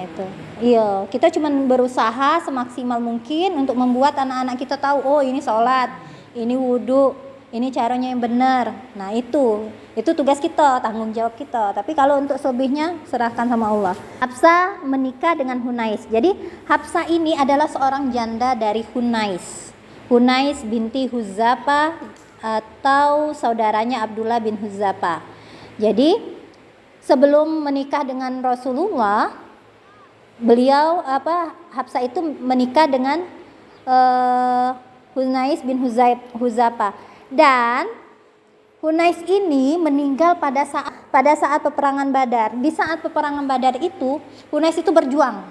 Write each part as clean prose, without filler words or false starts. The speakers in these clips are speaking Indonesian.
itu. Iya, kita cuma berusaha semaksimal mungkin untuk membuat anak-anak kita tahu, oh ini sholat, ini wudhu, ini caranya yang benar. Nah itu tugas kita, tanggung jawab kita. Tapi kalau untuk selebihnya serahkan sama Allah. Hafsah menikah dengan Hunais. Jadi Hafsah ini adalah seorang janda dari Hunais. Hunais binti Huzafa atau saudaranya Abdullah bin Huzafa. Jadi sebelum menikah dengan Rasulullah, Hafsah itu menikah dengan Hunais bin Huzafa. Dan Hunais ini meninggal pada saat peperangan Badar. Di saat peperangan Badar itu, Hunais itu berjuang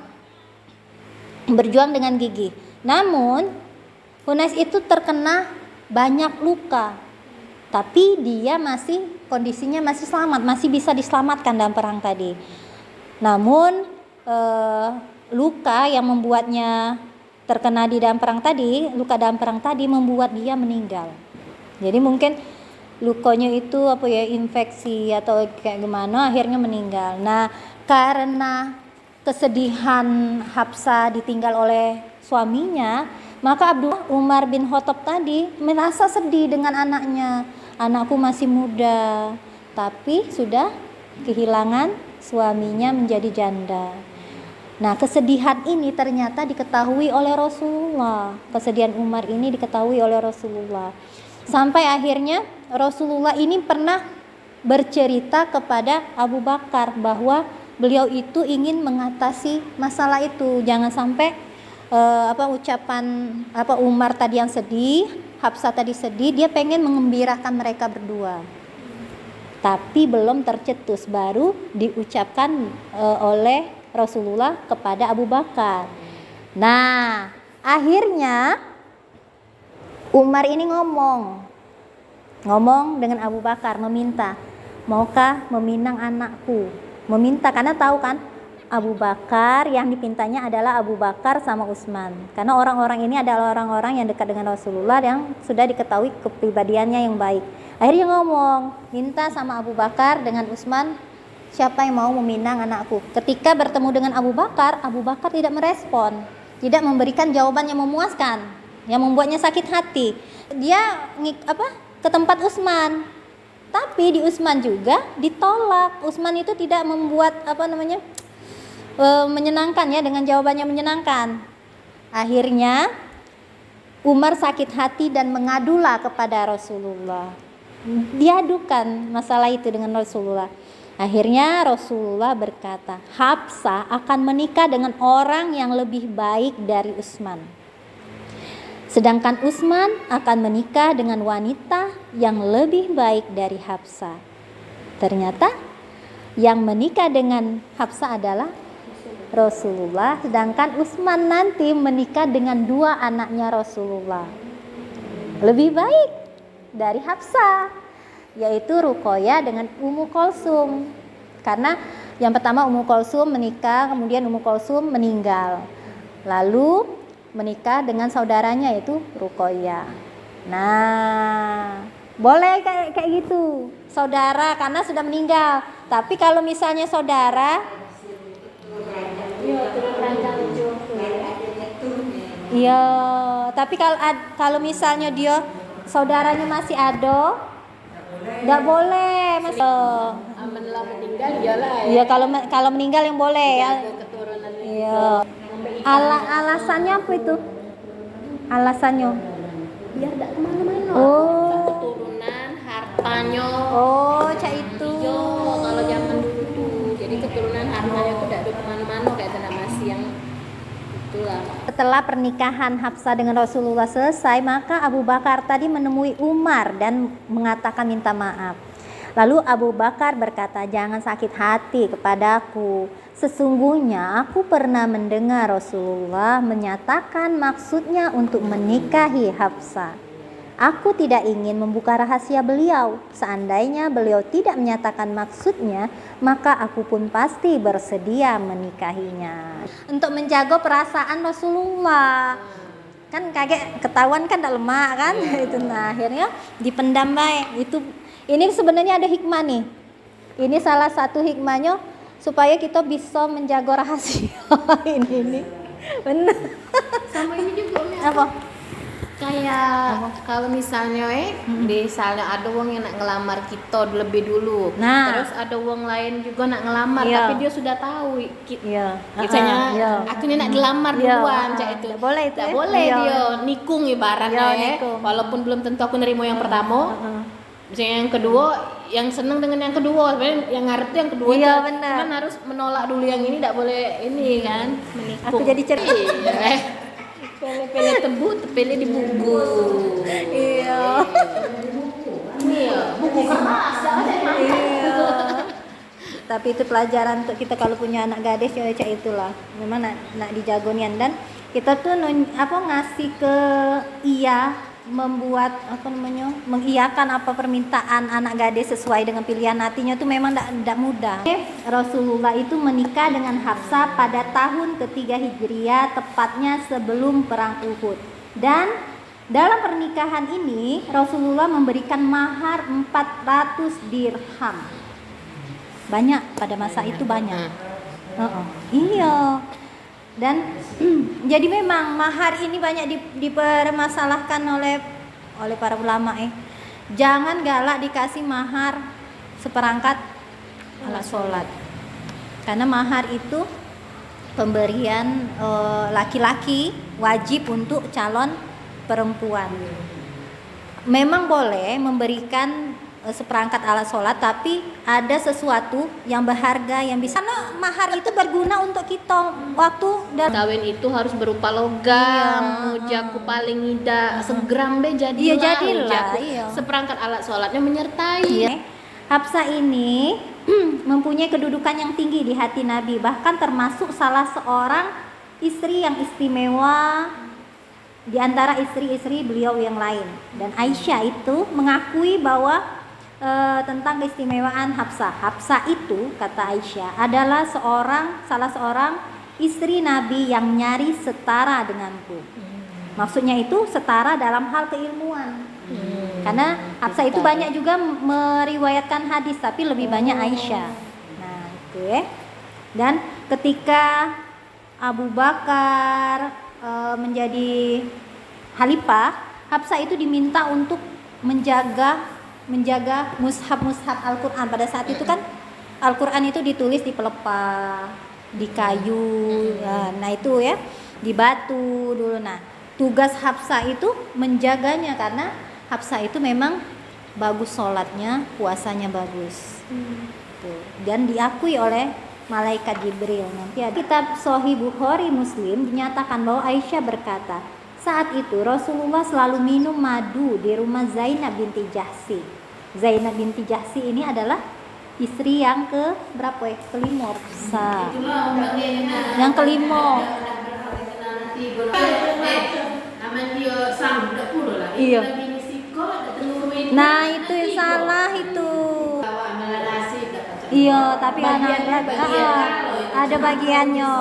dengan gigih. Namun Hunais itu terkena banyak luka, tapi dia kondisinya masih selamat, masih bisa diselamatkan dalam perang tadi. Namun luka yang membuatnya terkena di dalam perang tadi, luka dalam perang tadi membuat dia meninggal. Jadi mungkin lukanya itu infeksi atau kayak gimana, akhirnya meninggal. Nah, karena kesedihan Hafsah ditinggal oleh suaminya, maka Abdullah Umar bin Khattab tadi merasa sedih dengan anaknya. Anakku masih muda, tapi sudah kehilangan suaminya menjadi janda. Nah, kesedihan ini ternyata diketahui oleh Rasulullah. Kesedihan Umar ini diketahui oleh Rasulullah. Sampai akhirnya Rasulullah ini pernah bercerita kepada Abu Bakar bahwa beliau itu ingin mengatasi masalah itu. Jangan sampai Umar tadi yang sedih, Hafsah tadi sedih, dia pengen mengembirakan mereka berdua. Tapi belum tercetus, baru diucapkan oleh Rasulullah kepada Abu Bakar. Nah, akhirnya Umar ini ngomong dengan Abu Bakar, meminta, maukah meminang anakku? Meminta karena tahu kan Abu Bakar yang dipintanya adalah Abu Bakar sama Utsman. Karena orang-orang ini adalah orang-orang yang dekat dengan Rasulullah yang sudah diketahui kepribadiannya yang baik. Akhirnya ngomong, minta sama Abu Bakar dengan Utsman, siapa yang mau meminang anakku? Ketika bertemu dengan Abu Bakar tidak merespon, tidak memberikan jawaban yang memuaskan, yang membuatnya sakit hati. Dia ke tempat Utsman, tapi di Utsman juga ditolak. Utsman itu tidak membuat menyenangkan ya, dengan jawabannya menyenangkan. Akhirnya Umar sakit hati dan mengadulah kepada Rasulullah. Diadukan masalah itu dengan Rasulullah. Akhirnya Rasulullah berkata, Hafsah akan menikah dengan orang yang lebih baik dari Utsman. Sedangkan Utsman akan menikah dengan wanita yang lebih baik dari Hafsah. Ternyata yang menikah dengan Hafsah adalah Rasulullah, sedangkan Utsman nanti menikah dengan dua anaknya Rasulullah. Lebih baik dari Hafsah, yaitu Ruqayyah dengan Ummu Kulsum. Karena yang pertama Ummu Kulsum menikah, kemudian Ummu Kulsum meninggal. Lalu menikah dengan saudaranya yaitu Ruqayyah. Nah, boleh kayak gitu, saudara karena sudah meninggal. Tapi kalau misalnya saudara, iya, tapi kalau misalnya dia saudaranya masih ada, nggak boleh, Mas. Menjelang meninggal iyalah ya. Iya, kalau meninggal yang boleh ya. Iya. Alasannya apa itu? Alasannya? Biar tidak kemana-mana. Oh. Keturunan, hartanya. Oh, cak itu. Iya, kalau zaman dulu tuh, jadi keturunan hartanya tuh tidak ada kemana-mana kayak tanah masih yang itulah. Setelah pernikahan Hafsah dengan Rasulullah selesai, maka Abu Bakar tadi menemui Umar dan mengatakan minta maaf. Lalu Abu Bakar berkata, jangan sakit hati kepadaku. Sesungguhnya aku pernah mendengar Rasulullah menyatakan maksudnya untuk menikahi Hafsah. Aku tidak ingin membuka rahasia beliau. Seandainya beliau tidak menyatakan maksudnya, maka aku pun pasti bersedia menikahinya. Untuk menjaga perasaan Rasulullah. Kan kaget ketahuan kan tidak lemak kan? Itu nah akhirnya dipendam baik. Ini sebenarnya ada hikmah nih. Ini salah satu hikmahnya. supaya kita bisa menjaga rahasia ini. Benar. Sama ini juga Umi, Apa? kayak kalau misalnya misalnya ada wong yang nak ngelamar kita lebih dulu, Nah. terus ada wong lain juga nak ngelamar, Iya. tapi dia sudah tahu Iya. misalnya Iya. aku ini nak dilamar Iya, duluan cak itu nggak boleh itu nggak ya? boleh Iya. dia nikung ibaratnya Iya, nikung. walaupun belum tentu aku nerima yang pertama. Misalnya yang kedua, yang seneng dengan yang kedua, sebenarnya yang ngerti yang kedua Iya, itu, benar. cuman harus menolak dulu yang ini, tidak boleh ini kan, menikung. Aku jadi cerita. Pele-pele tebu, tepele di buku. Iya. Iya, buku keras. Iya. Tapi itu pelajaran untuk kita kalau punya anak gadis ya cak itulah. Memang nak dijagonian dan kita tuh ngasih ke membuat mengiyakan apa permintaan anak gadis sesuai dengan pilihan hatinya tuh memang tidak mudah. Rasulullah itu menikah dengan Hafsah pada tahun ketiga Hijriah, tepatnya sebelum perang Uhud. Dan dalam pernikahan ini Rasulullah memberikan mahar 400 dirham. Banyak pada masa itu banyak. Iya. Dan jadi memang mahar ini banyak dipermasalahkan oleh para ulama. Jangan galak dikasih mahar seperangkat alat sholat, karena mahar itu pemberian laki-laki wajib untuk calon perempuan. Memang boleh memberikan seperangkat alat sholat, tapi ada sesuatu yang berharga yang bisa, karena mahar itu berguna untuk kita waktu Kawin itu harus berupa logam, mujaku paling tidak segram be jadilah. Iya, jadilah, mujaku. iya. Seperangkat alat sholatnya menyertai. Iya. Hafsah ini mempunyai kedudukan yang tinggi di hati Nabi, bahkan termasuk salah seorang istri yang istimewa di antara istri-istri beliau yang lain. Dan Aisyah itu mengakui bahwa tentang keistimewaan Hafsah. Hafsah itu, kata Aisyah, adalah salah seorang istri Nabi yang nyaris setara denganku. Maksudnya itu setara dalam hal keilmuan. Karena Hafsah itu banyak juga meriwayatkan hadis, tapi lebih banyak Aisyah. Nah, itu ya. Dan ketika Abu Bakar menjadi khalifah, Hafsah itu diminta untuk menjaga mushaf Al-Quran. Pada saat itu kan Al-Quran itu ditulis di pelepah, di kayu, nah itu ya, di batu dulu. Nah, tugas Hafsah itu menjaganya, karena Hafsah itu memang bagus sholatnya, puasanya bagus. Dan diakui oleh malaikat Jibril. Nanti ada kitab Sahih Bukhari Muslim dinyatakan bahwa Aisyah berkata, saat itu Rasulullah selalu minum madu di rumah Zainab binti Jahsi. Zainab binti Jahsi ini adalah istri yang ke berapa ya? Kelima. Yang kelima. Iya. Nah, itu yang salah itu. Iya, tapi ada bagiannya.